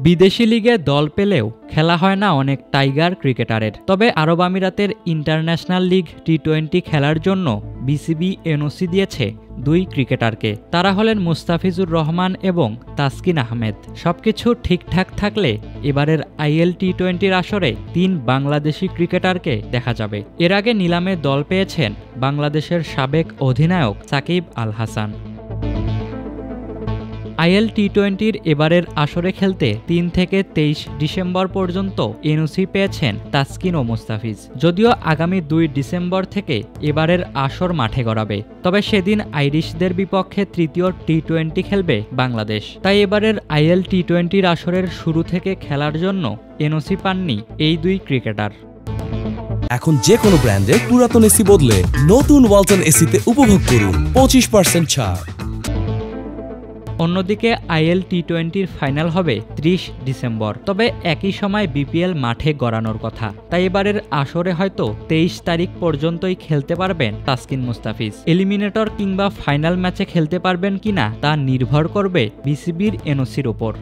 বিদেশি লিগে দল পেলেও খেলা হয় না অনেক টাইগার ক্রিকেটারের। তবে আরব আমিরাতের ইন্টারন্যাশনাল লিগ টি-20 খেলার জন্য বিসিবি এনওসি দিয়েছে 2 ক্রিকেটারকে। তারা হলেন মুস্তাফিজুর রহমান এবং তাসকিন আহমেদ। সবকিছু ঠিকঠাক থাকলে এবারের আইএল টি-20 আসরে 3 বাংলাদেশি ক্রিকেটারকে দেখা যাবে। এর আগে নিলামে দল পেয়েছেন বাংলাদেশের সাবেক অধিনায়ক সাকিব আল হাসান। আইএল টি-20 এবারের আসরে খেলতে 3 থেকে 23 ডিসেম্বর পর্যন্ত এনওসি পেয়েছেন তাসকিন ও মুস্তাফিজ। যদিও আগামী 2 ডিসেম্বর থেকে এবারের আসর মাঠে গড়াবে, তবে সেদিন আইরিশদের বিপক্ষে তৃতীয় টি-20 খেলবে বাংলাদেশ। তাই এবারের আইএল টি-20 আসরের শুরু থেকে খেলার জন্য এনওসি পাননি এই 2 ক্রিকেটার। এখন যে কোনো ব্র্যান্ডের পুরাতন এসি বদলে নতুন ওয়ালটন এসিতে উপভোগ করুন 25% ছাড়। অন্যদিকে আইএল টি-20 ফাইনাল হবে 30 ডিসেম্বর। তবে একই সময় বিপিএল মাঠে গড়ানোর কথা। তাই এবারের আসরে হয়তো 23 তারিখ পর্যন্তই খেলতে পারবেন তাসকিন মুস্তাফিজ। এলিমিনেটর কিংবা ফাইনাল ম্যাচে খেলতে পারবেন কিনা তা নির্ভর করবে বিসিবির এনওসির ওপর।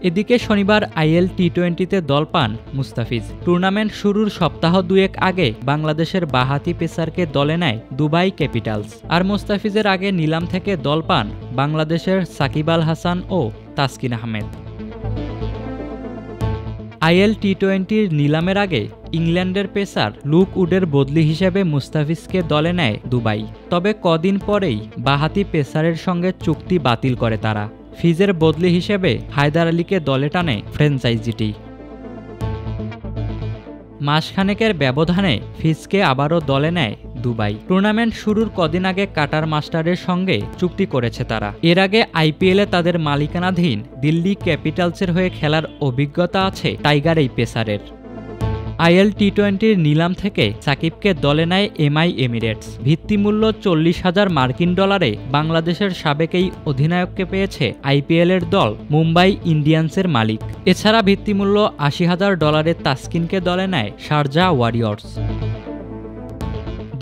এদিকে শনিবার আইএল টি-20তে দল পান মুস্তাফিজ। টুর্নামেন্ট শুরুর সপ্তাহ 2 আগে বাংলাদেশের বাঁহাতি পেসারকে দলে নেয় দুবাই ক্যাপিটালস। আর মুস্তাফিজের আগে নিলাম থেকে দল পান বাংলাদেশের সাকিব আল হাসান ও তাসকিন আহমেদ। আইএল টি-20 নিলামের আগে ইংল্যান্ডের পেসার লুক উডের বদলি হিসেবে মুস্তাফিজকে দলে নেয় দুবাই। তবে কদিন পরেই বাঁহাতি পেসারের সঙ্গে চুক্তি বাতিল করে তারা। ফিজের বদলি হিসেবে হায়দার আলীকে দলে টানে ফ্র্যাঞ্চাইজিটি। মাসখানেকের ব্যবধানে ফিজকে আবারও দলে নেয় দুবাই। টুর্নামেন্ট শুরুর কদিন আগে কাটার মাস্টারের সঙ্গে চুক্তি করেছে তারা। এর আগে আইপিএলে তাদের মালিকানাধীন দিল্লি ক্যাপিটালসের হয়ে খেলার অভিজ্ঞতা আছে টাইগার এই পেসারের। আইএল টি-20 নিলাম থেকে সাকিবকে দলে নেয় এমআই এমিরেটস। ভিত্তিমূল্য $40,000 মার্কিন ডলারে বাংলাদেশের সাবেক এই অধিনায়ককে পেয়েছে আইপিএলের দল মুম্বাই ইন্ডিয়ান্সের মালিক। এছাড়া ভিত্তিমূল্য $80,000 তাসকিনকে দলে নেয় শারজাহ ওয়ারিয়র্স।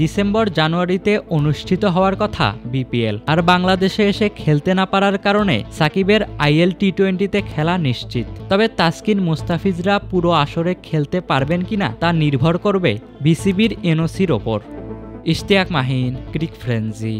ডিসেম্বর-জানুয়ারিতে অনুষ্ঠিত হওয়ার কথা বিপিএল। আর বাংলাদেশে এসে খেলতে না পারার কারণে সাকিবের আইএল টি-20তে খেলা নিশ্চিত। তবে তাসকিন মুস্তাফিজরা পুরো আসরে খেলতে পারবেন কিনা তা নির্ভর করবে বিসিবির এনওসির ওপর। ইশতিয়াক মাহিন, ক্রিক ফ্রেঞ্জি।